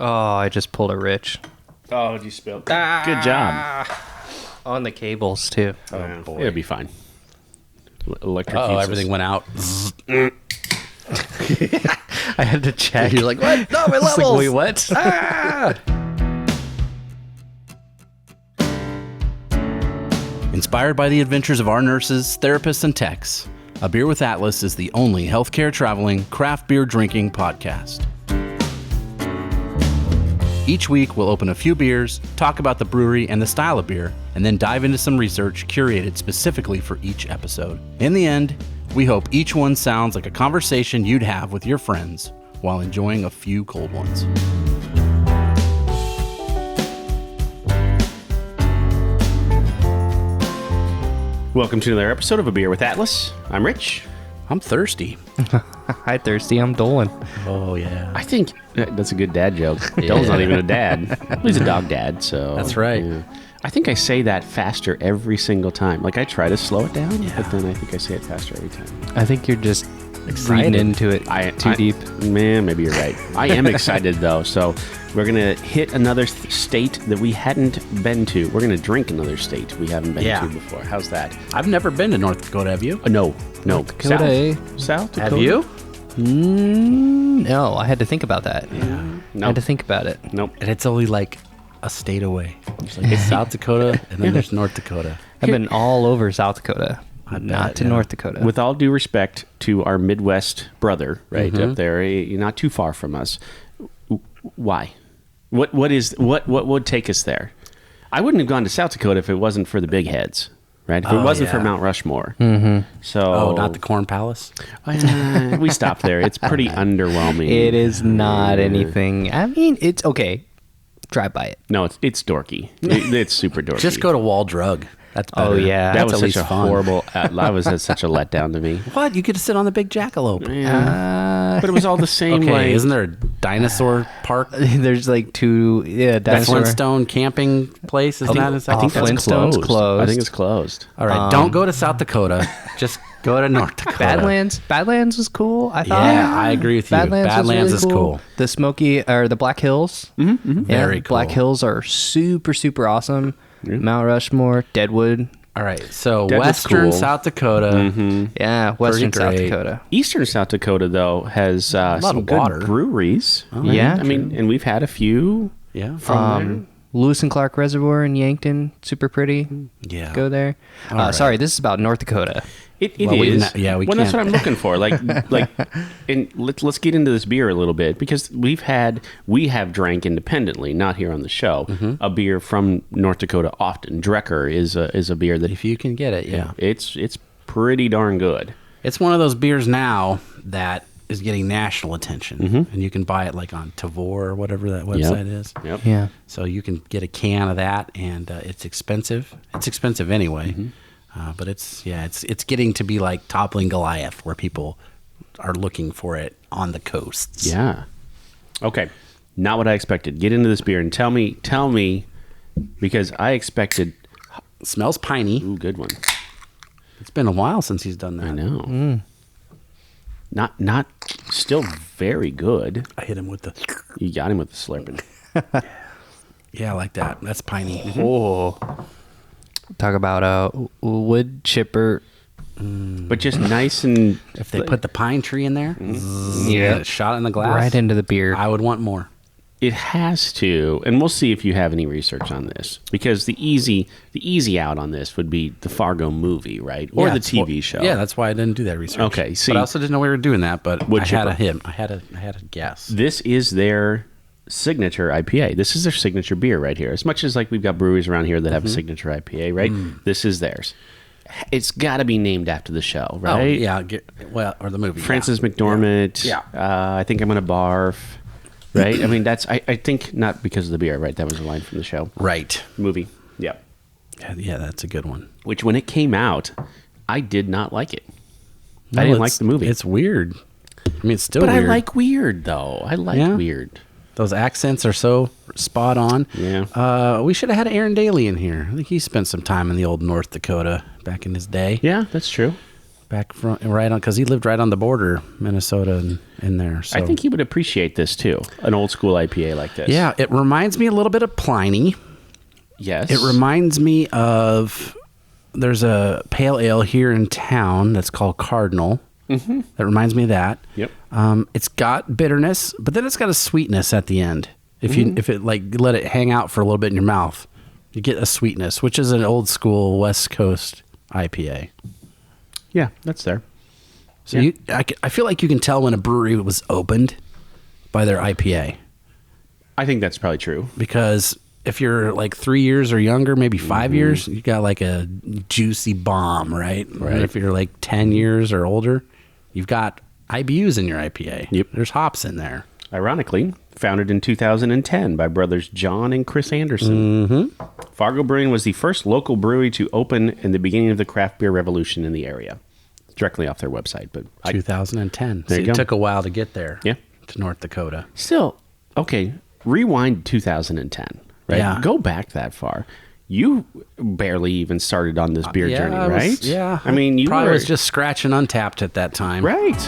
Oh, I just pulled a Rich. Oh, you spilled. Good job. On the cables, too. Oh, boy. It'll be fine. Electrocutes us. Everything went out. I had to check. You're like, what? No, my levels. Like, wait, what? Inspired by the adventures of our nurses, therapists, and techs, A Beer with Atlas is the only healthcare traveling, craft beer drinking podcast. Each week, we'll open a few beers, talk about the brewery and the style of beer, and then dive into some research curated specifically for each episode. In the end, we hope each one sounds like a conversation you'd have with your friends while enjoying a few cold ones. Welcome to another episode of A Beer with Atlas. I'm Rich. I'm thirsty. Hi, Thirsty. I'm Dolan. Oh, yeah. I think that's a good dad joke. Dolan's not even a dad. He's a dog dad, so... That's right. Yeah. I think I say that faster every single time. Like, I try to slow it down, but then I think I say it faster every time. I think you're just Excited. reading into it too deep. Man, maybe you're right. I am excited, though, so we're going to hit another state that we hadn't been to. We're going to drink another state we haven't been to before. How's that? I've never been to North Dakota, have you? No. Dakota. South Dakota. Have you? No, I had to think about that. Yeah. I had to think about it. Nope. And it's only like a state away. It's like South Dakota, and then there's North Dakota. I've been all over South Dakota, not to North Dakota. With all due respect to our Midwest brother, right up there, you're not too far from us. Why? What would take us there? I wouldn't have gone to South Dakota if it wasn't for the big heads, right? If it wasn't for Mount Rushmore. So, not the Corn Palace? We stopped there. It's pretty underwhelming. It is not anything. I mean, it's okay. Drive by it. No, it's dorky. It's super dorky. Just go to Wall Drug. That's better. Oh, yeah. That That's was at such a least fun. horrible. That was such a letdown to me. What? You get to sit on the big jackalope. But it was all the same. Okay, like, isn't there a dinosaur park? There's like two, The dinosaur. Flintstone camping place? Is that? I think that's Flintstone's closed. I think it's closed. All right, don't go to South Dakota. Just go to North Dakota. Badlands was cool. I thought. Yeah, I agree with you. Badlands was is cool. The Smoky or the Black Hills. Yeah, Very cool. Black Hills are super awesome. Mount Rushmore, Deadwood. All right, so That was Western cool. South Dakota. Yeah, Western South great. Dakota. Eastern South Dakota, though, has some of good water. breweries. Yeah. I mean, and we've had a few Yeah. from Lewis and Clark Reservoir in Yankton, super pretty. Yeah. Go there. right. Sorry, this is about North Dakota. there. It Well, we is. didn't- yeah, we Well, that's what can't. I'm looking for. Like, and let's get into this beer a little bit because we have drank independently, not here on the show, a beer from North Dakota often. Drecker is a beer that If you can get it, yeah. it's pretty darn good. It's one of those beers now that is getting national attention, and you can buy it like on Tavor or whatever that website is. Yep. Yeah. So you can get a can of that, and it's expensive. It's expensive anyway, but it's getting to be like toppling Goliath, where people are looking for it on the coasts. Yeah. Okay. Not what I expected. Get into this beer and tell me, because I expected. It smells piney. Ooh, good one. It's been a while since he's done that. I know. Not still very good. I hit him with the. You got him with the slurping. Yeah, I like that. That's piney. Oh. Talk about wood chipper. But just nice and If they put the pine tree in there, Yeah. a shot in the glass, Right into the beer. I would want more. it has to, and we'll see if you have any research on this, because the easy out on this would be the Fargo movie, right? Or Yeah, the that's TV show. Yeah, that's why I didn't do that research. Okay, see- but I also didn't know we were doing that. But Wood I had chipper. a hint. I had a guess. This is their signature IPA. This is their signature beer right here. As much as like we've got breweries around here that have a signature IPA, right? This is theirs. It's got to be named after the show, right? Oh, yeah. Or the movie. Francis McDormand. Yeah. I think I'm gonna barf. Right. I mean, that's. I think not because of the beer. Right. That was a line from the show. Right. Movie. Yeah. Yeah, that's a good one. Which, when it came out, I did not like it. I didn't like the movie. It's weird. I mean, it's still but weird. I like weird though. I like Yeah? weird. Those accents are so spot on. Yeah. We should have had Aaron Daly in here. I think he spent some time in the old North Dakota back in his day. Yeah, that's true. back from right on, because he lived right on the border, Minnesota, and in there. So. I think he would appreciate this too, an old school IPA like this. Yeah, it reminds me a little bit of Pliny. Yes. It reminds me of, there's a pale ale here in town that's called Cardinal. Mm-hmm. That reminds me of that. Yep. It's got bitterness, but then it's got a sweetness at the end. If it like let it hang out for a little bit in your mouth, you get a sweetness, which is an old school West Coast IPA. Yeah, that's there. So I feel like you can tell when a brewery was opened by their IPA. I think that's probably true. Because if you're like 3 years or younger, maybe 5 years, you got like a juicy bomb, right? Right. And if you're like 10 years or older, you've got IBUs in your IPA. Yep. There's hops in there. Ironically, founded in 2010 by brothers John and Chris Anderson. Mm-hmm. Fargo Brewing was the first local brewery to open in the beginning of the craft beer revolution in the area. Directly off their website. But 2010. There So you go. it took a while to get there. Yeah. To North Dakota. Still, okay, rewind 2010, right? Yeah. Go back that far. You barely even started on this beer journey, I was- right? yeah. I mean, you probably were was just scratching Untapped at that time. right.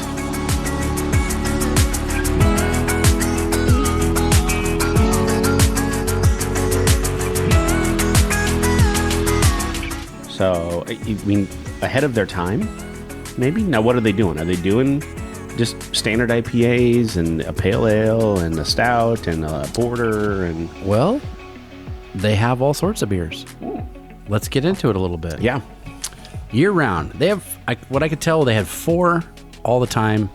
So, I mean, ahead of their time, maybe? Now, what are they doing? Are they doing just standard IPAs and a pale ale and a stout and a porter and... Well, they have all sorts of beers. Let's get into it a little bit. Yeah. Year round. They have, what I could tell, they had 4 all the time.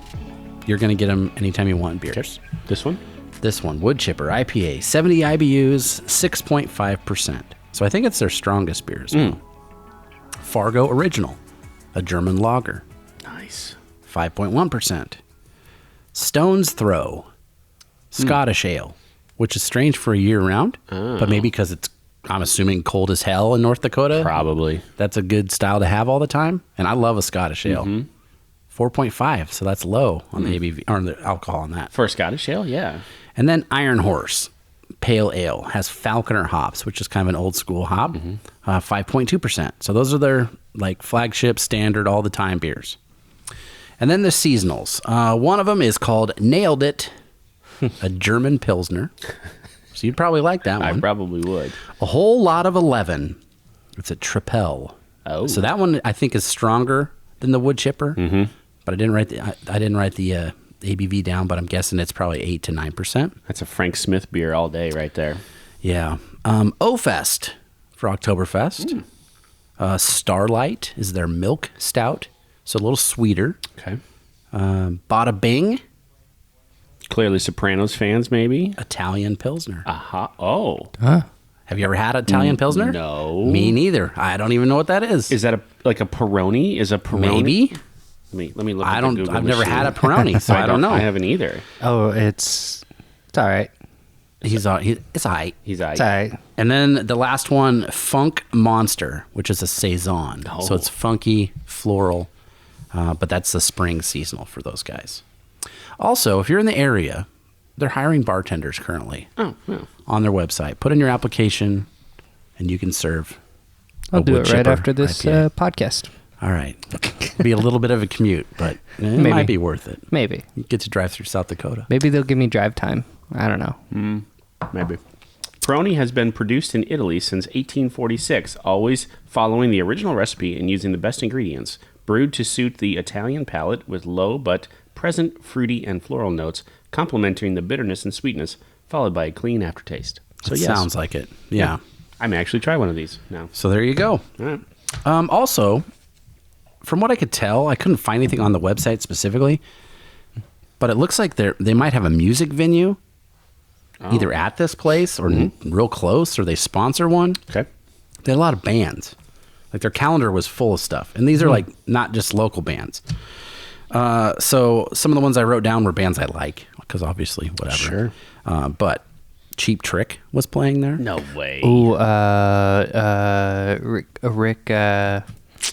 You're going to get them anytime you want beers. This one? This one, Wood Chipper IPA, 70 IBUs, 6.5%. So I think it's their strongest beers. Fargo Original, a German lager, Nice. 5.1%. Stone's Throw, Scottish Ale, which is strange for a year round, but maybe because it's, I'm assuming, cold as hell in North Dakota. Probably. That's a good style to have all the time. And I love a Scottish Ale. 4.5, so that's low on the ABV, or the alcohol on that. For a Scottish ale, yeah. And then Iron Horse Pale Ale has Falconer hops, which is kind of an old school hop, 5.2%. So those are their like flagship, standard, all the time beers. And then the seasonals. One of them is called Nailed It, a German Pilsner. So you'd probably like that one. I probably would. A Whole Lot of 11. It's a Tripel. Oh. So that one I think is stronger than the Wood Chipper. Mm-hmm. But I didn't write the ABV down, but I'm guessing it's probably 8 to 9%. That's a Frank Smith beer all day right there. Yeah. O-Fest for Oktoberfest. Starlight is their milk stout, so a little sweeter. Okay. Bada Bing, Clearly Sopranos fans, maybe? Italian Pilsner. Aha. Oh. Have you ever had Italian Pilsner? No. Me neither. I don't even know what that is. Is that like a Peroni? Is a Peroni? Maybe. Let me look I at don't. the Google I've never machine. had a Peroni, so I don't know. I haven't either. Oh, it's all right. It's all right. He's It's all right. And then the last one, Funk Monster, which is a saison. Oh. So it's funky, floral, but that's the spring seasonal for those guys. Also, if you're in the area, they're hiring bartenders currently on their website. Put in your application, and you can serve. I'll a do Wood it right Chipper after this IPA. podcast. All right. Be a little bit of a commute, but it Maybe. might be worth it. Maybe. You get to drive through South Dakota. Maybe they'll give me drive time. I don't know. Maybe. Peroni has been produced in Italy since 1846, always following the original recipe and using the best ingredients, brewed to suit the Italian palate with low but present fruity and floral notes, complementing the bitterness and sweetness, followed by a clean aftertaste. So It yes, sounds like it. Yeah. I may actually try one of these now. So there you go. All right. Also, from what I could tell, I couldn't find anything on the website specifically, but it looks like they might have a music venue either at this place or real close, or they sponsor one. Okay. They had a lot of bands. Like their calendar was full of stuff. And these are like not just local bands. So some of the ones I wrote down were bands I like, because obviously whatever. Sure. But Cheap Trick was playing there. No way. Ooh, Rick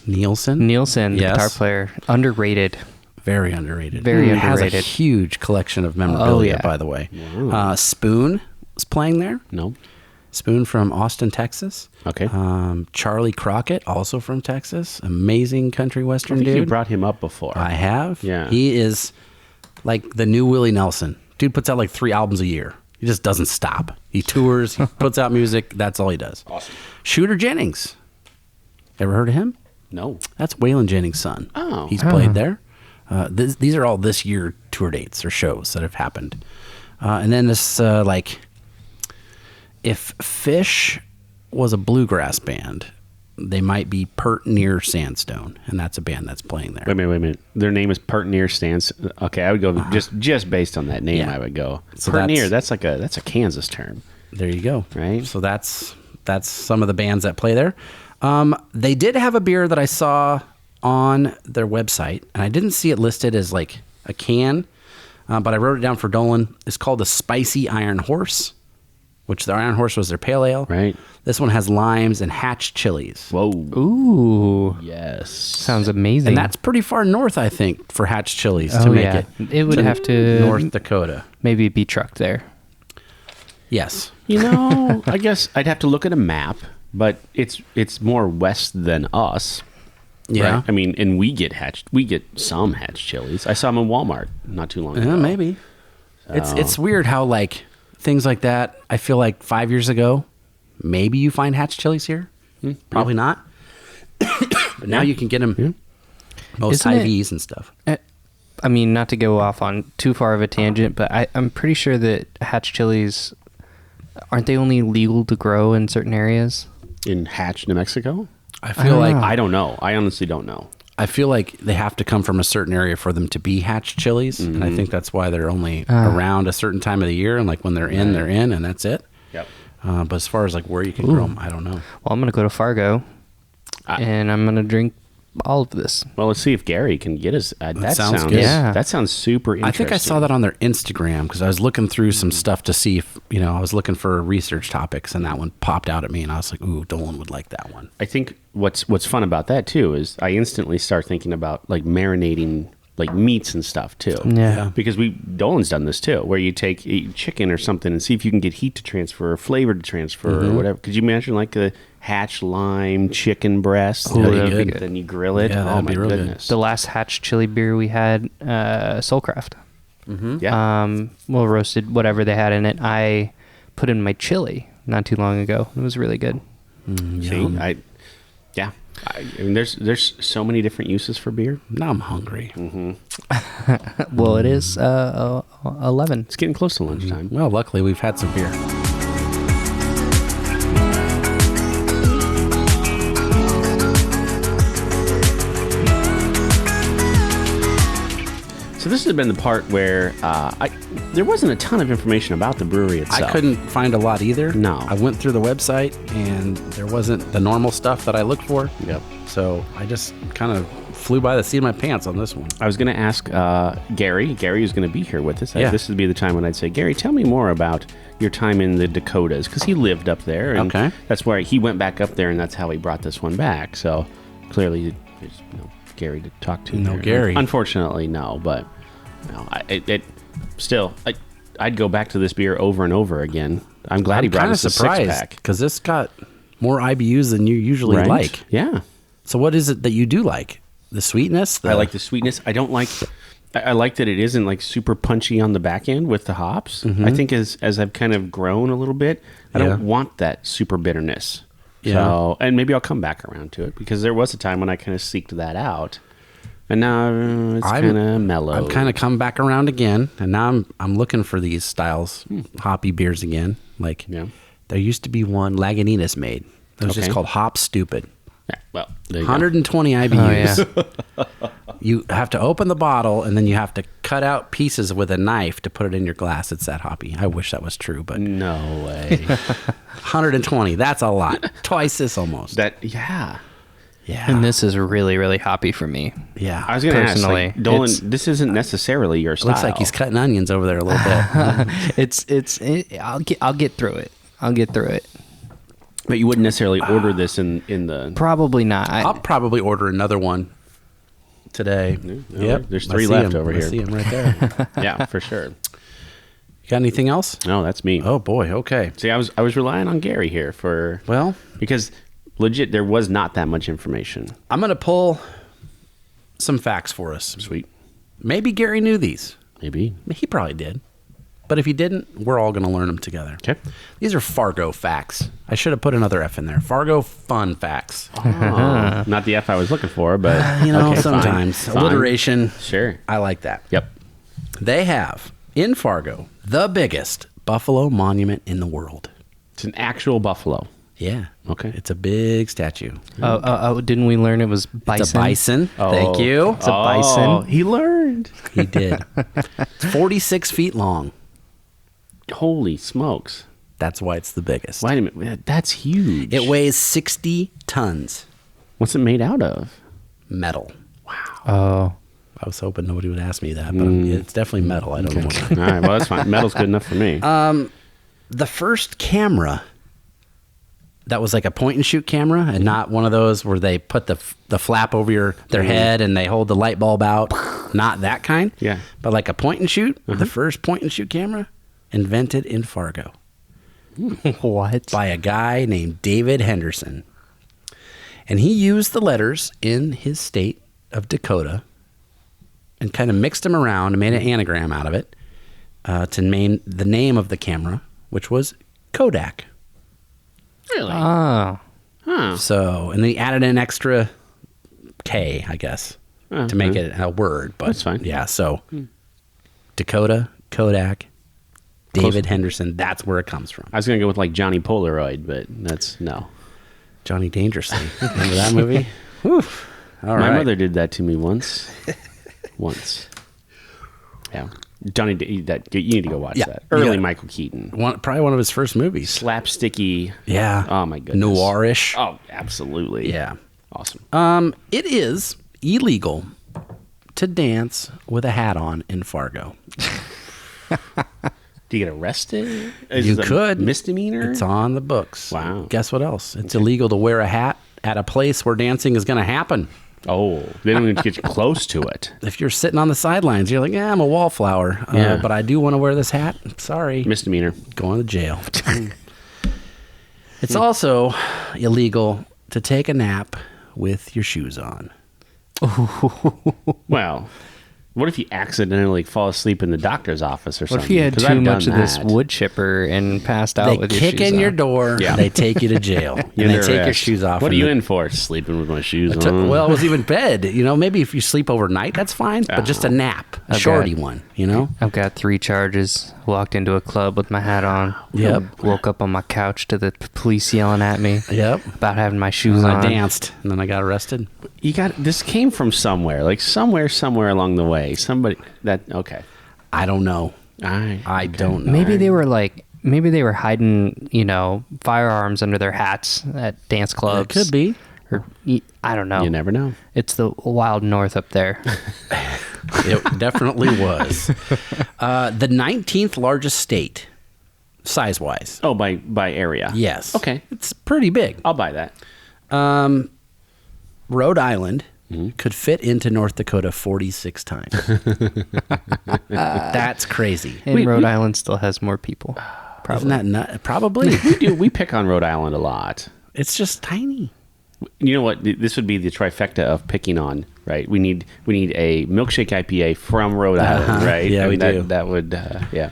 Nielsen. Nielsen, the Yes. guitar player, underrated. Very underrated. Very Has a underrated. huge collection of memorabilia, yeah. by the way. Spoon was playing there. No. Spoon from Austin, Texas. Okay. Charlie Crockett, also from Texas. Amazing country western dude. You brought him up before. I have. Yeah. He is like the new Willie Nelson. Dude puts out like 3 albums a year. He just doesn't stop. He tours. He puts out music. That's all he does. Awesome. Shooter Jennings. Ever heard of him? No. That's Waylon Jennings' son. Oh. He's played there. These are all this year tour dates or shows that have happened. And then this, if Fish was a bluegrass band, they might be Pert Near Sandstone, and that's a band that's playing there. Wait a minute. Their name is Pert Near Sandstone. Okay, I would go just based on that name. Yeah. I would go So Pert Near. That's a Kansas term. There you go. Right. So that's some of the bands that play there. They did have a beer that I saw on their website, and I didn't see it listed as like a can, but I wrote it down for Dolan. It's called the Spicy Iron Horse, which the Iron Horse was their pale ale. Right. This one has limes and hatch chilies. Whoa. Ooh. Yes. Sounds amazing. And that's pretty far north, I think, for hatch chilies Oh, to make yeah. it. It would have to North Dakota. maybe be trucked there. Yes. You know, I guess I'd have to look at a map, but it's more west than us. Yeah. Right? I mean, and we get some hatch chilies. I saw them in Walmart not too long ago. Maybe. It's weird how like things like that. I feel like 5 years ago, maybe you find hatch chilies here. Probably not. But now you can get them most Isn't it- IVs and stuff. I mean, not to go off on too far of a tangent, but I'm pretty sure that hatch chilies, aren't they only legal to grow in certain areas? In Hatch, New Mexico? I feel like I don't know. I honestly don't know. I feel like they have to come from a certain area for them to be hatch chilies, and I think that's why they're only around a certain time of the year, and like when they're in, and that's it. Yep. But as far as like where you can grow them, I don't know. Well, I'm going to go to Fargo, and I'm going to drink all of this. Well, let's see if Gary can get us. That sounds sounds good. Yeah. That sounds super I interesting. think I saw that on their Instagram because I was looking through some stuff to see if, I was looking for research topics and that one popped out at me and I was like, ooh, Dolan would like that one. I think what's fun about that too is I instantly start thinking about like marinating like meats and stuff too. Yeah. Because Dolan's done this too, where you take a chicken or something and see if you can get heat to transfer or flavor to transfer or whatever. Could you imagine like a hatch lime chicken breast? Ooh, that that'd you be could- good. Then you grill it. Yeah, oh that'd my be real good. goodness. The last hatch chili beer we had, Soulcraft. Yeah. Well, roasted, whatever they had in it, I put in my chili not too long ago. It was really good. See, I mean, there's so many different uses for beer. Now I'm hungry. Well, it is 11. It's getting close to lunchtime. Well, luckily we've had some beer. So this has been the part where there wasn't a ton of information about the brewery itself. I couldn't find a lot either. No. I went through the website and there wasn't the normal stuff that I look for. Yep. So I just kind of flew by the seat of my pants on this one. I was going to ask Gary. Gary is going to be here with us. Yeah. This would be the time when I'd say, Gary, tell me more about your time in the Dakotas, because he lived up there. And Okay. that's where he went back up there, and that's how he brought this one back. So clearly, there's no Gary to talk to. No there. Gary. Unfortunately, no. But no, I'd go back to this beer over and over again. I'm glad he brought kind of us a surprised six-pack. because this got more IBUs than you usually Right? like. Yeah. So what is it that you do like? The sweetness? I like the sweetness. I don't like. I like that it isn't like super punchy on the back end with the hops. I think as I've kind of grown a little bit, I Yeah. don't want that super bitterness. Yeah. So, and maybe I'll come back around to it because there was a time when I kind of seeked that out, and now it's kind of mellow. I'm kind of come back around again, and now I'm looking for these styles, hoppy beers again. Like there used to be one Lagunitas made. It was just Okay. called Hop Stupid. Yeah, well, there you go. 120 IBUs. You have to open the bottle, and then you have to cut out pieces with a knife to put it in your glass. It's that hoppy. I wish that was true, but No way. 120. That's a lot. Twice this almost. Yeah. Yeah. And this is really, really hoppy for me. Yeah. I was going to ask, Personally, like, Dolan, it's- this isn't necessarily your style. Looks like he's cutting onions over there a little bit. I'll get through it. I'll get through it. But you wouldn't necessarily order this in the. Probably not. I'll probably order another one today. no, Yep. there's I 3 see left 'em. over I here. see him right there. Yeah, for sure. You got anything else? No, that's me. Oh boy. Okay. See, I was relying on Gary here because legit there was not that much information. I'm going to pull some facts for us. Sweet. Maybe Gary knew these. Maybe. He probably did. But if he didn't, we're all going to learn them together. Okay. These are Fargo facts. I should have put another F in there. Fargo Fun Facts. Oh, not the F I was looking for, but okay, sometimes. fine. Alliteration. Sure. I like that. Yep. They have, in Fargo, the biggest buffalo monument in the world. It's an actual buffalo. Yeah. Okay. It's a big statue. Didn't we learn it was bison? It's a bison. Thank you. It's a bison. He learned. He did. It's 46 feet long. Holy smokes. That's why it's the biggest. Wait a minute. That's huge. It weighs 60 tons. What's it made out of? Metal. Oh. I was hoping nobody would ask me that, but it's definitely metal. I don't know what. All right. Well, that's fine. Metal's good enough for me. The first camera that was like a point and shoot camera and not one of those where they put the flap over their head and they hold the light bulb out. Not that kind. Yeah. But like a point and shoot, the first point and shoot camera invented in Fargo. What? By a guy named David Henderson. And he used the letters in his state of Dakota and kind of mixed them around and made an anagram out of it to name the name of the camera, which was Kodak. Really? Oh. Huh. So, and then he added an extra K, I guess, to make it a word. But That's fine. Yeah, so Dakota, Kodak, David Henderson, that's where it comes from. I was going to go with like Johnny Polaroid, but that's no. Johnny Dangerously. Remember that movie? Whew. All My right. mother did that to me once. Yeah. Johnny, you need to go watch that. Early Michael Keaton. Probably one of his first movies. Slapsticky. Yeah. Oh, my goodness. Noirish. Oh, absolutely. Yeah. Awesome. It is illegal to dance with a hat on in Fargo. Do you get arrested? You could. Misdemeanor? It's on the books. Wow. Guess what else? It's illegal to wear a hat at a place where dancing is going to happen. Oh, they don't even get you close to it. If you're sitting on the sidelines, you're like, yeah, I'm a wallflower, but I do want to wear this hat. Sorry. Misdemeanor. Going to jail. It's also illegal to take a nap with your shoes on. Well, what if you accidentally fall asleep in the doctor's office or What something? if you had 'Cause too I've much done of this that. wood chipper and passed out They with your kick shoes in on? your door. Yeah. They take you to jail. and You're they under take your arrest. shoes off. What are and you they- in for? Sleeping with my shoes on? Well, it was even bed. Maybe if you sleep overnight, that's fine. But just a nap, a Okay. shorty one. I've got 3 charges. Walked into a club with my hat on. Yep. Woke up on my couch to the police yelling at me Yep. about having my shoes And on. I danced, and then I got arrested. You got this came from somewhere, like somewhere along the way. Somebody that okay. I don't know. I I don't know. Maybe they were hiding, firearms under their hats at dance clubs. It could be. Or, I don't know. You never know. It's the wild north up there. It definitely was. The 19th largest state, size-wise. Oh, by area. Yes. Okay. It's pretty big. I'll buy that. Rhode Island could fit into North Dakota 46 times. That's crazy. And Rhode Island still has more people. Isn't that nut? Probably. We pick on Rhode Island a lot. It's just tiny. You know what? This would be the trifecta of picking on, right? We need a milkshake IPA from Rhode Island, right? Yeah, we do. That would, yeah.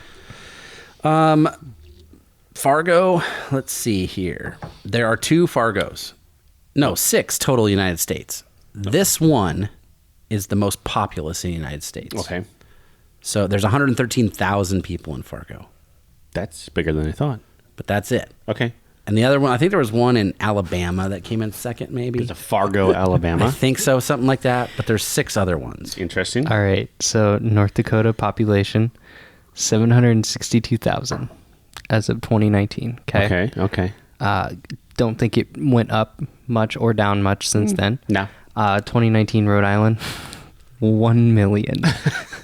Fargo, let's see here. There are 2 Fargos. No, 6 total United States. This one is the most populous in the United States. Okay. So there's 113,000 people in Fargo, That's bigger than I thought. but that's it. Okay. And the other one, I think there was one in Alabama that came in second, maybe. It's a Fargo, I Alabama. think so, something like that. But there's 6 other ones. Interesting. All right. So North Dakota population, 762,000 as of 2019. Okay. Don't think it went up much or down much since then. No. 2019 Rhode Island, 1 million.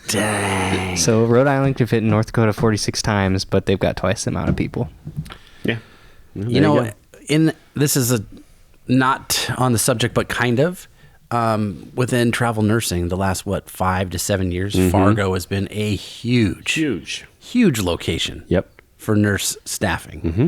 Dang. So Rhode Island could fit in North Dakota 46 times, but they've got twice the amount of people. Yeah. Well, You there know, go. this is not on the subject, but kind of. Within travel nursing, the last 5 to 7 years, Fargo has been a huge huge location. Yep. For nurse staffing. Mm-hmm.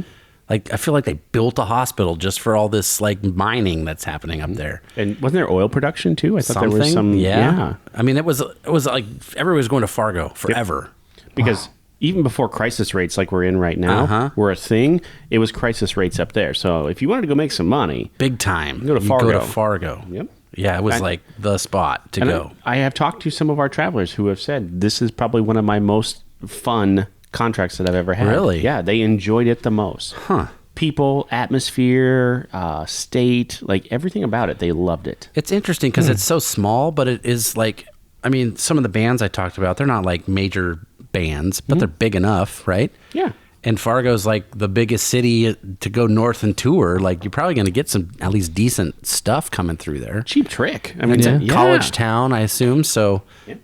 Like, I feel like they built a hospital just for all this like mining that's happening up there. And wasn't there oil production too? I thought there was some. Yeah. I mean, it was like everybody was going to Fargo forever. Because even before crisis rates like we're in right now were a thing, it was crisis rates up there. So if you wanted to go make some money, big time, go to Fargo. Go to Fargo. Yep. Yeah, it was like the spot to go. I have talked to some of our travelers who have said this is probably one of my most fun contracts that I've ever had. Really? Yeah, they enjoyed it the most. Huh. People, atmosphere, state, like everything about it, they loved it. It's interesting because it's so small, but it is like, I mean, some of the bands I talked about, they're not like major bands, but they're big enough, right? Yeah. And Fargo's like the biggest city to go north and tour. Like, you're probably going to get some at least decent stuff coming through there. Cheap trick. I mean, It's a college town, I assume. So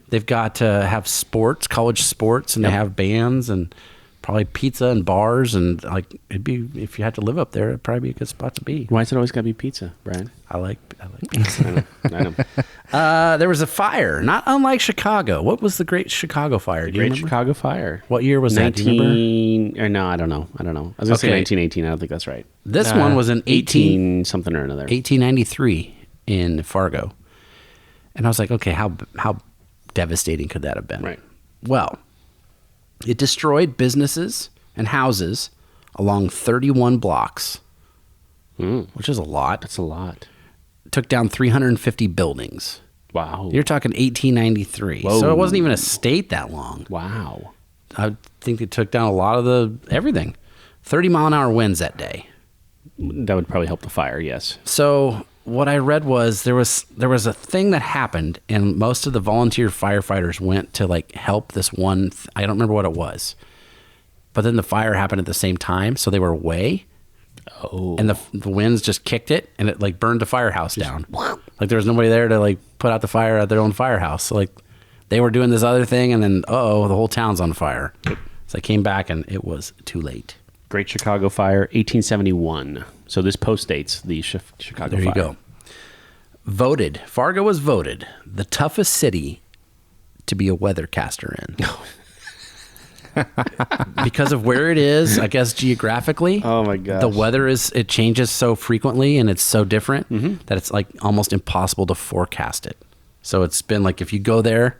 they've got to have sports, college sports, and they have bands and probably pizza and bars. And like, it'd be, if you had to live up there, it'd probably be a good spot to be. Why is it always got to be pizza, Brian? I like pizza. I know. There was a fire, not unlike Chicago. What was the Great Chicago Fire? Do you Great remember? Chicago Fire. What year was that? Do you remember? 19. Or no, I don't know. I was going to say 1918. I don't think that's right. This one was in 18 something or another. 1893 in Fargo. And I was like, okay, how devastating could that have been? Right. Well, it destroyed businesses and houses along 31 blocks, which is a lot. That's a lot. Took down 350 buildings. Wow. You're talking 1893. Whoa. So it wasn't even a state that long. Wow. I think they took down a lot of everything. 30-mile-an-hour winds that day. That would probably help the fire, yes. So what I read was there was a thing that happened, and most of the volunteer firefighters went to like help this one. I don't remember what it was, but then the fire happened at the same time, so they were away. Oh. And the winds just kicked it, and it like burned the firehouse down. Like there was nobody there to like put out the fire at their own firehouse. So like they were doing this other thing, and then the whole town's on fire. So I came back, and it was too late. Great Chicago Fire, 1871. So this postdates the Chicago There Fire. you go. Fargo was voted the toughest city to be a weathercaster in. Because of where it is, I guess geographically. Oh my gosh. The weather it changes so frequently, and it's so different that it's like almost impossible to forecast it. So it's been like, if you go there,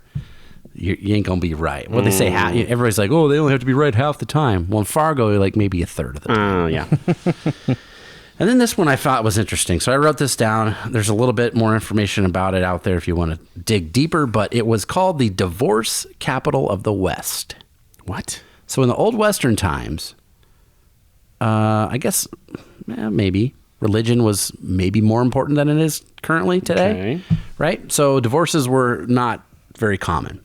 you ain't gonna be right. What they say, everybody's like, oh, they only have to be right half the time. Well, in Fargo, like maybe a third of the time. Oh, yeah. And then this one I thought was interesting. So I wrote this down. There's a little bit more information about it out there if you want to dig deeper, but it was called the divorce capital of the West. What? So in the old Western times, I guess maybe religion was maybe more important than it is currently today, Okay. right? So divorces were not very common.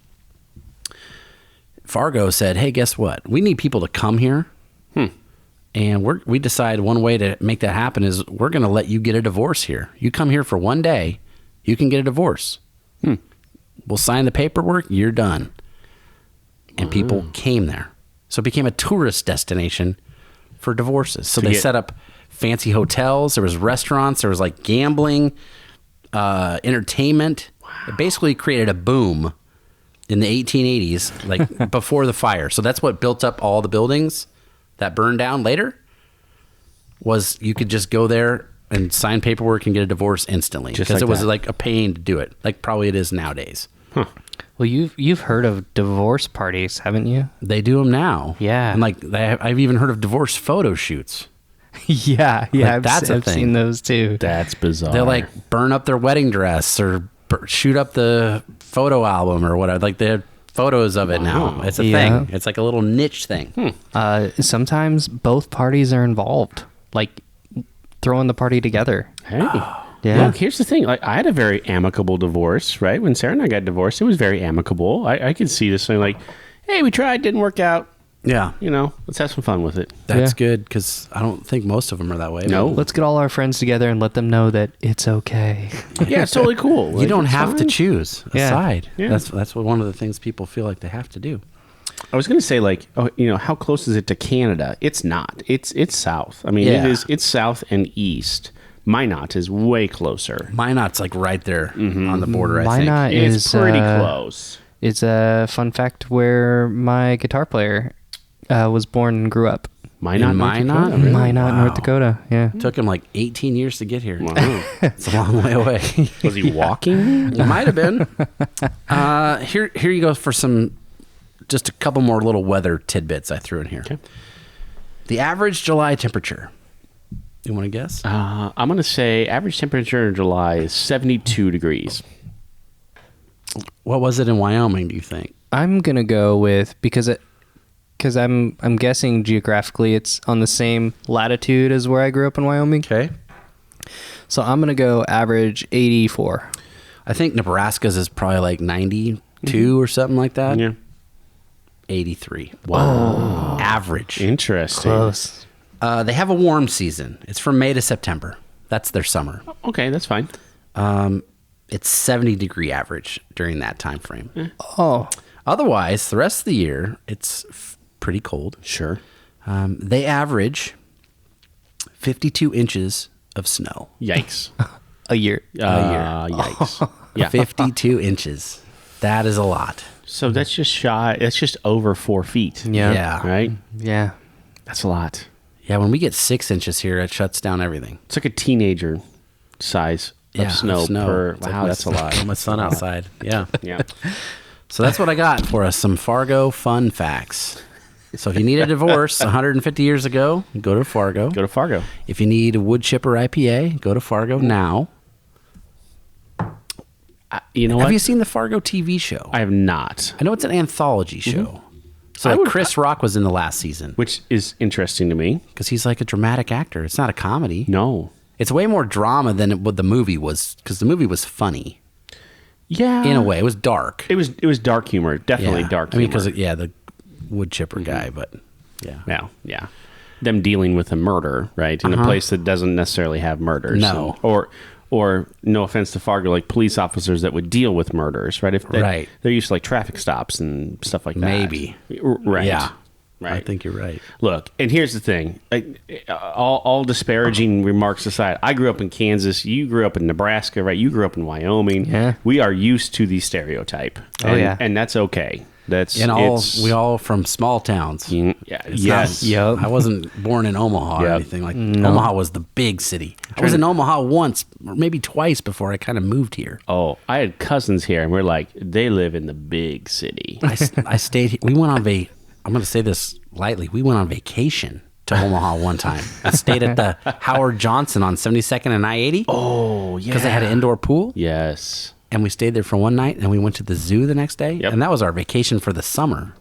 Fargo said, hey, guess what? We need people to come here. And we decide one way to make that happen is we're going to let you get a divorce here. You come here for one day, you can get a divorce. We'll sign the paperwork, you're done. And people came there. So it became a tourist destination for divorces. So they set up fancy hotels, there was restaurants, there was like gambling, entertainment. Wow. It basically created a boom in the 1880s, like before the fire. So that's what built up all the buildings that burned down later. Was you could just go there and sign paperwork and get a divorce instantly, because it was like a pain to do it, like probably it is nowadays. Well, you've heard of divorce parties, haven't you? They do them now. Yeah. And like I've even heard of divorce photo shoots. Yeah, I've seen those too. That's bizarre. They'll like burn up their wedding dress or shoot up the photo album or whatever. Like they have photos of it now. It's a thing. It's like a little niche thing. Sometimes both parties are involved, like throwing the party together. Hey. Yeah. Look, here's the thing. Like, I had a very amicable divorce, right? When Sarah and I got divorced, it was very amicable. I could see this thing like, hey, we tried, didn't work out. Yeah. You know, let's have some fun with it. That's good, because I don't think most of them are that way. No. Let's get all our friends together and let them know that it's okay. Yeah, it's totally cool. You Like, don't it's have to fine. choose a Yeah. side. Yeah. That's what one of the things people feel like they have to do. I was going to say, like, how close is it to Canada? It's not. It's south. I mean, it's south and east. Minot is way closer. Minot's like right there on the border, I think. Minot It's is pretty close. is a fun fact where my guitar player was born and grew up. Minot, Minot, North Dakota. Yeah. Took him like 18 years to get here. Wow. It's a long way away. Was he walking? It might have been. Here you go for just a couple more little weather tidbits I threw in here. Okay. The average July temperature. You want to guess? I'm going to say average temperature in July is 72 degrees. What was it in Wyoming, do you think? I'm going to go with, because I'm guessing geographically it's on the same latitude as where I grew up in Wyoming. Okay. So I'm going to go average 84. I think Nebraska's is probably like 92 or something like that. Yeah. 83. Wow. Average. Interesting. Close. They have a warm season. It's from May to September. That's their summer. Okay, that's fine. It's 70-degree average during that time frame. Oh. Otherwise, the rest of the year, it's pretty cold. Sure. They average 52 inches of snow. Yikes. A year. Yikes. Yeah. 52 inches. That is a lot. So that's just shy. That's just over 4 feet. Yeah. Right? Yeah. That's a lot. Yeah, when we get 6 inches here, it shuts down everything. It's like a teenager size of snow. Per, It's wow, like that's a lot. My son outside. Yeah. Yeah. So that's what I got for us, some Fargo fun facts. So if you need a divorce 150 years ago, go to Fargo. Go to Fargo. If you need a wood chipper IPA, go to Fargo now. You know what? Have you seen the Fargo TV show? I have not. I know it's an anthology show. So like Chris Rock was in the last season Which is interesting to me. because he's like a dramatic actor. It's not a comedy. No. It's way more drama than what the movie was, because the movie was funny Yeah. in a way. It was dark. It was dark humor. Definitely Yeah. dark I mean, humor. because the wood chipper guy, but yeah. Yeah, yeah. Them dealing with a murder, right? In a place that doesn't necessarily have murders. No. Or no offense to Fargo, like police officers that would deal with murders, right? If Right. They're used to like traffic stops and stuff like that. Maybe. Right. Yeah. Right. I think you're right. Look, and here's the thing. All disparaging remarks aside, I grew up in Kansas. You grew up in Nebraska, right? You grew up in Wyoming. Yeah. We are used to the stereotype. Oh, yeah. And that's okay. That's We all from small towns. Yeah, It's yes. not- Yep. I wasn't born in Omaha or Yep. anything like that. Omaha was the big city. I was in Omaha once, or maybe twice before I kind of moved here. Oh, I had cousins here, and we're like, they live in the big city. I stayed. We went on I'm going to say this lightly. We went on vacation to Omaha one time. I stayed at the Howard Johnson on 72nd and I-80. Oh, yeah. Because they had an indoor pool. Yes. And we stayed there for one night, and we went to the zoo the next day. Yep. And that was our vacation for the summer.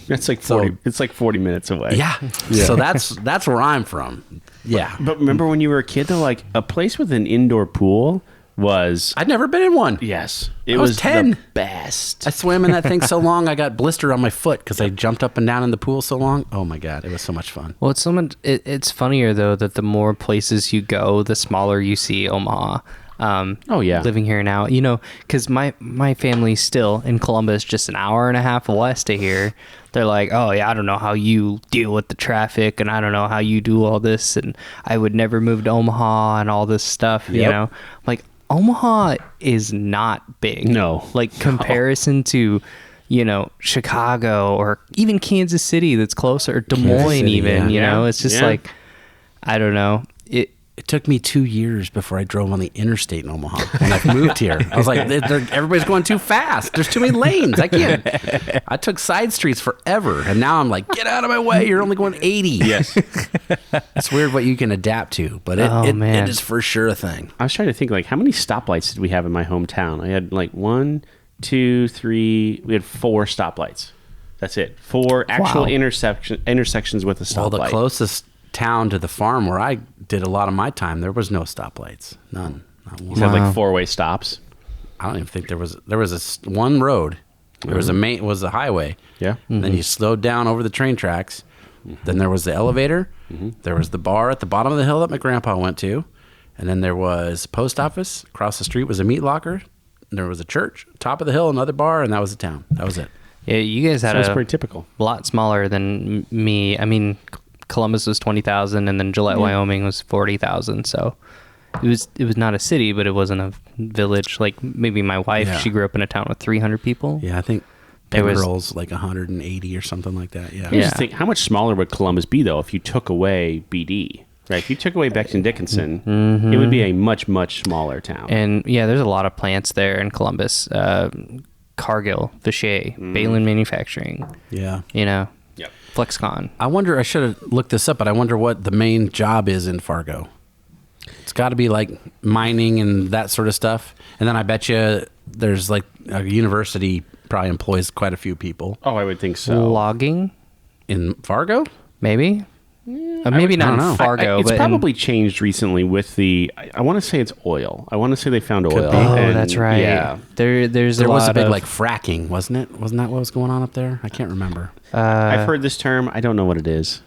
It's like 40. It's like 40 minutes away. Yeah. So that's where I'm from. Yeah. But remember when you were a kid, though, like a place with an indoor pool was I'd never been in one. yes, it I was was 10. the best. I swam in that thing so long, I got blister on my foot because I jumped up and down in the pool so long. Oh my God, it was so much fun. Well, it's funnier though that the more places you go, the smaller you see Omaha. Oh, yeah. Living here now, because my family's still in Columbus, just an hour and a half west of here. They're like, oh yeah, I don't know how you deal with the traffic, and I don't know how you do all this, and I would never move to Omaha and all this stuff. Yep. Like Omaha is not big. No. Like comparison to, Chicago or even Kansas City that's closer, or Des Moines City, even, yeah. it's just Yeah. like, I don't know. It took me 2 years before I drove on the interstate in Omaha when I moved here. I was like, everybody's going too fast. There's too many lanes. I can't. I took side streets forever. And now I'm like, get out of my way. You're only going 80. Yes. It's weird what you can adapt to, but man. it is for sure a thing. I was trying to think, like, how many stoplights did we have in my hometown? I had like 1, 2, 3. We had 4 stoplights. That's it. 4 actual Wow. intersections with a stoplight. Well, the closest town to the farm where I did a lot of my time, there was no stoplights. None. Not one. You had like 4-way stops. I don't even think there was one road. There was was a highway. Yeah. And then you slowed down over the train tracks. Then there was the elevator. There was the bar at the bottom of the hill that my grandpa went to. And then there was post office. Across the street was a meat locker. And there was a church. Top of the hill, another bar, and that was the town. That was it. Yeah, you guys had Sounds a pretty typical. lot smaller than me. I mean, Columbus was 20,000, and then Gillette, Wyoming was 40,000. So, it was not a city, but it wasn't a village. Like maybe my wife, Yeah. she grew up in a town with 300 people. Yeah, I think There was- Pickerel's like 180 or something like that. Yeah. Here's the thing, how much smaller would Columbus be, though, if you took away BD? Right? If you took away Becton Dickinson, it would be a much, much smaller town. And yeah, there's a lot of plants there in Columbus. Cargill, Vichy, Balin Manufacturing, Yeah. Yep. Flexcon. I wonder, I should have looked this up, but I wonder what the main job is in Fargo. It's got to be like mining and that sort of stuff. And then I bet you there's like a university probably employs quite a few people Oh, I would think so. Logging, in Fargo. maybe? Maybe I not don't know. in Fargo, It's but probably changed recently with the. I want to say it's oil. I want to say they found oil. be. Oh, and- that's right. Yeah. There's There was a lot big of, like fracking, wasn't it? Wasn't that what was going on up there? I can't remember. I've heard this term. I don't know what it is.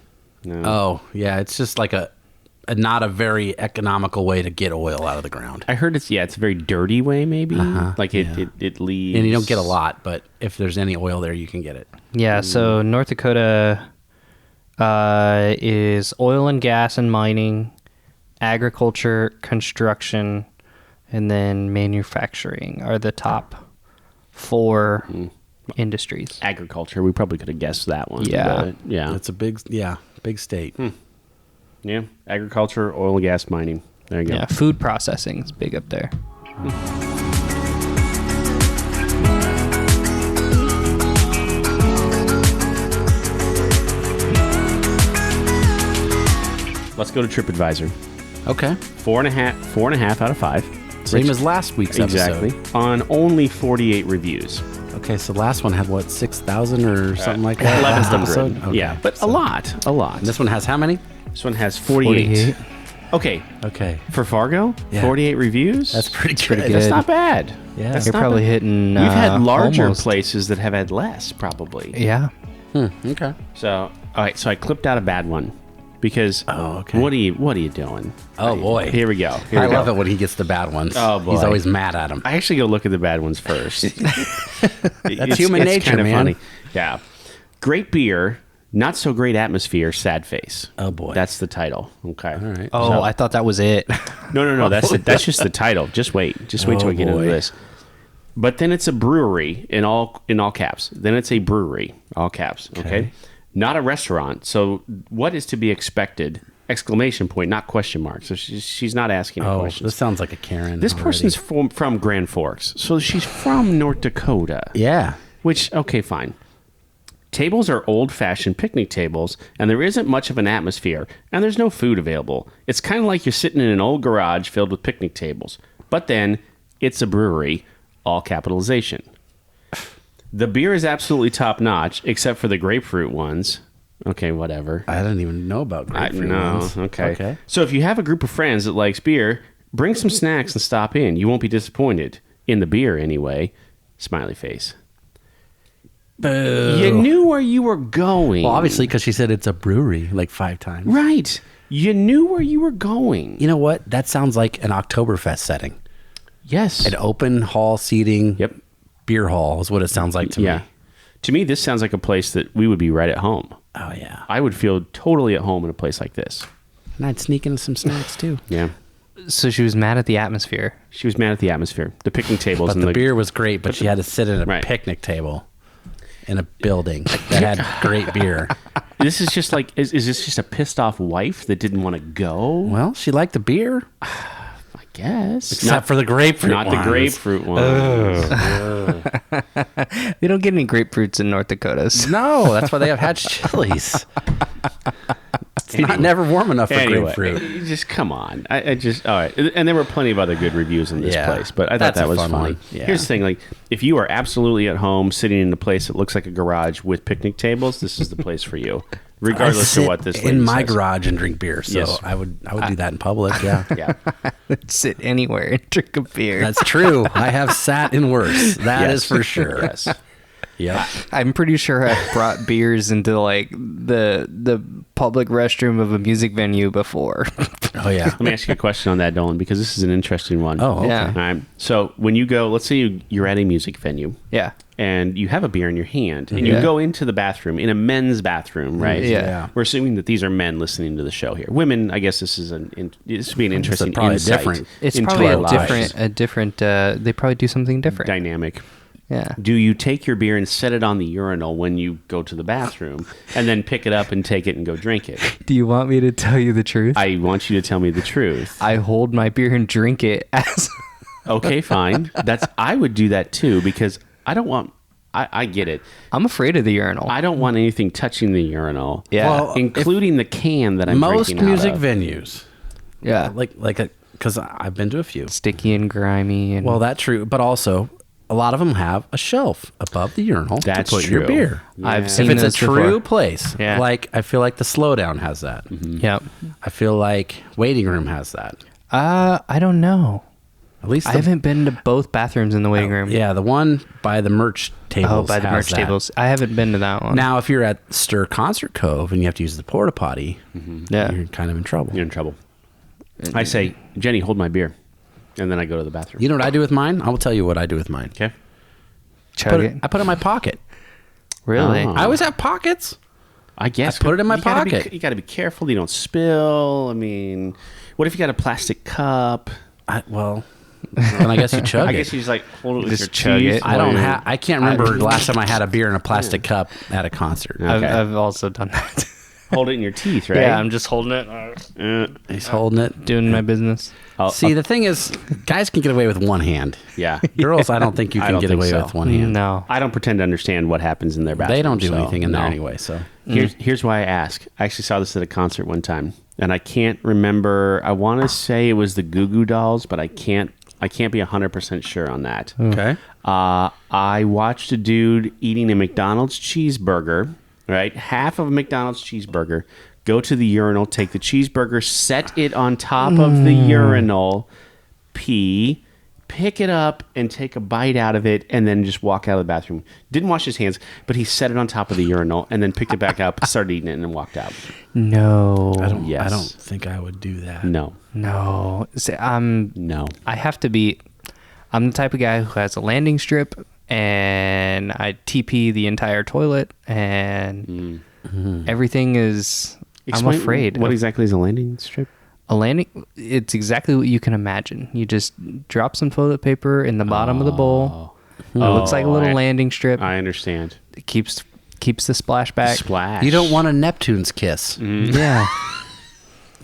No. Oh, yeah. It's just like a not a very economical way to get oil out of the ground. I heard it's a very dirty way, maybe. Like it, yeah. it leaves. And you don't get a lot, but if there's any oil there, you can get it. Yeah, so North Dakota is oil and gas and mining, agriculture, construction, and then manufacturing are the top 4 industries. Agriculture. We probably could have guessed that one. Yeah. but yeah. It's a big state. Yeah. Agriculture, oil and gas mining. There you go. Yeah, food processing is big up there. Let's go to TripAdvisor. Okay. 4.5 out of 5. Same as last week's episode. Exactly. On only 48 reviews. Okay, so last one had what, 6,000 or something like that? Last 1100. episode? Okay, Yeah, but so- a lot. And this one has how many? This one has 48. Okay. Okay. For Fargo, Yeah. 48 reviews. That's pretty good. That's good. not bad. Yeah. That's You're not probably bad. hitting. We've had larger almost. places that have had less, probably. Yeah. Okay. So, all right. So I clipped out a bad one because. Oh, okay. What are you doing? Oh, boy. Here we go. Here I we love go. it when he gets the bad ones. Oh, boy. He's always mad at them. I actually go look at the bad ones first. That's human nature, kinda man. Funny. Yeah. Great beer, not so great atmosphere, sad face. Oh, boy. That's the title. Okay. All right. Oh, So- I thought that was it. No. That's just the title. Just wait till I get into boy. this. But then it's a brewery in all caps. Then it's a brewery, all caps. Okay. Not a restaurant. So what is to be expected? Exclamation point, not question mark. So she's not asking Oh, questions. this sounds like a Karen. This already. person's from Grand Forks, so she's from North Dakota. Yeah. Which, okay, fine. Tables are old-fashioned picnic tables, and there isn't much of an atmosphere, and there's no food available. It's kind of like you're sitting in an old garage filled with picnic tables. But then, it's a brewery, all capitalization. The beer is absolutely top-notch, except for the grapefruit ones. Okay, whatever. I didn't even know about grapefruit No, ones. okay. So if you have a group of friends that likes beer, bring some snacks and stop in. You won't be disappointed. In the beer, anyway. Smiley face. Boo. You knew where you were going. Well, obviously, because she said it's a brewery like 5 times. Right. You knew where you were going. You know what? That sounds like an Oktoberfest setting. Yes. An open hall seating. Yep. Beer hall is what it sounds like to Yeah. me. To me, this sounds like a place that we would be right at home. Oh, yeah. I would feel totally at home in a place like this. And I'd sneak into some snacks, too. Yeah. So she was mad at the atmosphere. She was mad at the atmosphere, the picnic tables, But and the beer was great, but she had to sit at a Right. picnic table in a building that had great beer. This is just like, is this just a pissed off wife that didn't want to go? Well, she liked the beer, I guess. except for the grapefruit Not ones. the grapefruit one. We don't get any grapefruits in North Dakota. so- No, that's why they have hatch chilies. It's not never warm enough for Anyway, grapefruit. just come on. I just all right. And there were plenty of other good reviews in this Yeah, place, but I thought that's that a was fun funny. one. Yeah. Here's the thing: like, if you are absolutely at home, sitting in a place that looks like a garage with picnic tables, this is the place for you, regardless I of what sit this lady in my says. garage and drink beer. So Yes. I would do that in public. Yeah, Yeah, Sit anywhere and drink a beer. that's true. I have sat in worse. That is Yes. for sure. yes. Yep. I'm pretty sure I've brought beers into like the public restroom of a music venue before. Oh yeah. Let me ask you a question on that, Dolan, because this is an interesting one. Oh okay. Yeah. All right. So when you go, let's say you're at a music venue. Yeah. and you have a beer in your hand, and you go into the bathroom, in a men's bathroom, right? Yeah. We're assuming that these are men listening to the show here. Women, I guess this would be an interesting probably insight different. It's into probably our a lives. different. They probably do something different. Dynamic. Yeah. Do you take your beer and set it on the urinal when you go to the bathroom, and then pick it up and take it and go drink it? Do you want me to tell you the truth? I want you to tell me the truth. I hold my beer and drink it as. Okay, fine. I would do that too, because I don't want. I get it. I'm afraid of the urinal. I don't want anything touching the urinal. Yeah. Well, including the can that I'm Most drinking music out of. venues, Yeah. because I've been to a few. Sticky and grimy and Well, that's true, but also a lot of them have a shelf above the urinal That's to put your true. beer. I've Yeah. seen If it's a those true before. place, Yeah. like I feel like the Slowdown has that. Yep. I feel like Waiting Room has that. I don't know. At least I haven't been to both bathrooms in the waiting room. Yeah, the one by the merch tables. Oh, by the has merch that. tables. I haven't been to that one. Now, if you're at Stir Concert Cove and you have to use the porta potty, Yeah. you're kind of in trouble. You're in trouble. I say, Jenny, hold my beer, and then I go to the bathroom. You know what I do with mine? I will tell you what I do with mine. Okay. Chug it. I put it in my pocket. Really? Oh. I always have pockets. I guess. I put it in my you gotta pocket. you got to be careful. You don't spill. I mean, what if you got a plastic cup? Then I guess you chug I it. guess you just like hold it with Just your chug teeth. it. I don't while have. I can't remember the last time I had a beer in a plastic cup at a concert. Okay. I've also done that. hold it in your teeth, right? Yeah, I'm just holding it, He's holding it. doing my business. See, the thing is, guys can get away with one hand. Yeah. Girls, I don't think you I can don't get think away so. with one hand. No. I don't pretend to understand what happens in their bathroom. They don't do so, anything in there no. anyway. So Here's why I ask. I actually saw this at a concert one time, and I can't remember. I want to say it was the Goo Goo Dolls, but I can't be 100% sure on that. okay. I watched a dude eating a McDonald's cheeseburger, right? Half of a McDonald's cheeseburger. Go to the urinal, take the cheeseburger, set it on top of the urinal, pee, pick it up, and take a bite out of it, and then just walk out of the bathroom. Didn't wash his hands, but he set it on top of the urinal, and then picked it back up, started eating it, and then walked out. No. I don't. Yes. I don't think I would do that. No. No. See, No. I have to be. I'm the type of guy who has a landing strip, and I TP the entire toilet, and everything is. I'm afraid. What of- exactly is a landing strip? A landing. It's exactly what you can imagine. You just drop some toilet paper in the bottom of the bowl. It looks like a little landing strip. I understand. It keeps the splash back. Splash. You don't want a Neptune's kiss. Yeah.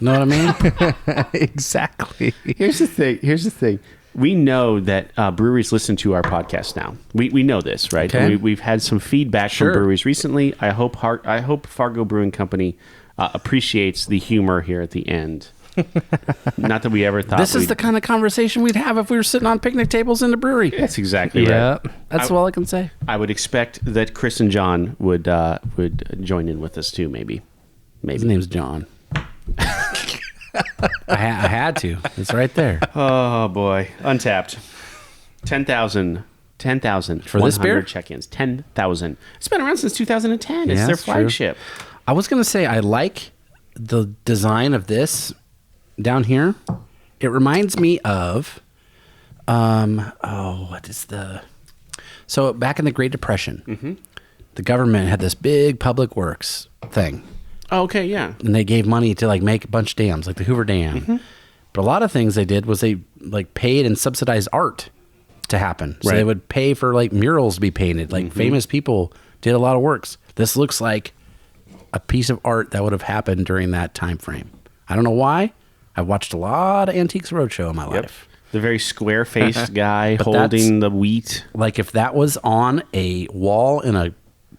Know what I mean? Exactly. Here's the thing. We know that breweries listen to our podcast now. We know this, right? Okay. We've had some feedback Sure. from breweries recently. I hope Fargo Brewing Company appreciates the humor here at the end. Not that we ever thought This is the kind of conversation we'd have if we were sitting on picnic tables in the brewery. That's exactly Yeah. right. That's all I can say. I would expect that Chris and John would join in with us too. Maybe. His name's John. I had to. It's right there. Oh boy, Untapped. 10,000 For this beer? check-ins. 10,000. It's been around since 2010. It's Yeah, their that's true. flagship. I was going to say I like the design of this down here. It reminds me of what is the So back in the Great Depression, the government had this big public works thing. Oh, okay, yeah. And they gave money to like make a bunch of dams, like the Hoover Dam. But a lot of things they did was they like paid and subsidized art to happen. So Right. they would pay for like murals to be painted. Like famous people did a lot of works. This looks like a piece of art that would have happened during that time frame. I don't know why. I've watched a lot of Antiques Roadshow in my life. The very square-faced guy But holding the wheat. Like if that was on a wall in a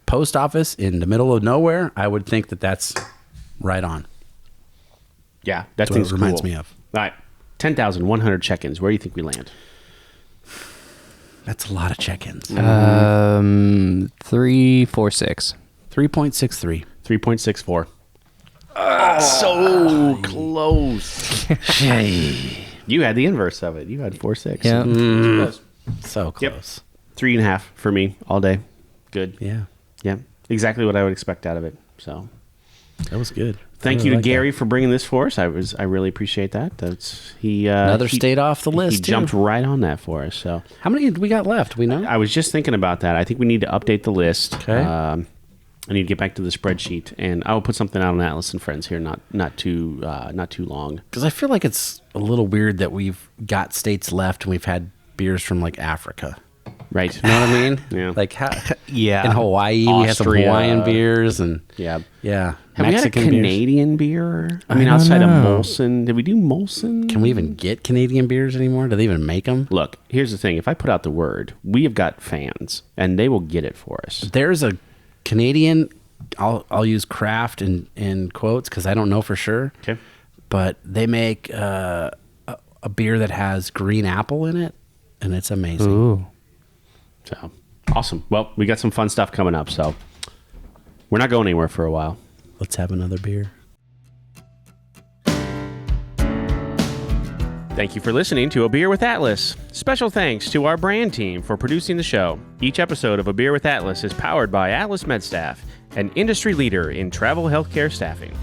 post office in the middle of nowhere, I would think that that's right on. Yeah, that That's what thing's it reminds cool. me of. All right, 10,100 check-ins. Where do you think we land? That's a lot of check-ins. 346. 3.63. 3.64. So close. You had the inverse of it. You had 4.6. Yeah. Close. So Yep. close. 3.5 for me all day. Good. Yeah. Yeah. Exactly what I would expect out of it. So That was good. Thank you to Gary for bringing this for us. I really appreciate that. Another state off the list. He jumped right on that for us. So how many do we got left? We know. I was just thinking about that. I think we need to update the list. Okay. I need to get back to the spreadsheet, and I will put something out on Atlas and Friends here. Not too long. Because I feel like it's a little weird that we've got states left and we've had beers from like Africa. Right. You know what I mean? Yeah. Like Yeah. in Hawaii, we had some Austria. Hawaiian beers and Yeah. yeah. Have we had a Mexican beers. Canadian beer? I mean, don't outside of know. Molson. Did we do Molson? Can we even get Canadian beers anymore? Do they even make them? Look, here's the thing. If I put out the word, we have got fans, and they will get it for us. There's a Canadian. I'll use craft in quotes because I don't know for sure. Okay. But they make a beer that has green apple in it, and it's amazing. Ooh. So, awesome. Well, we got some fun stuff coming up, so we're not going anywhere for a while. Let's have another beer. Thank you for listening to A Beer with Atlas. Special thanks to our brand team for producing the show. Each episode of A Beer with Atlas is powered by Atlas MedStaff, an industry leader in travel healthcare staffing.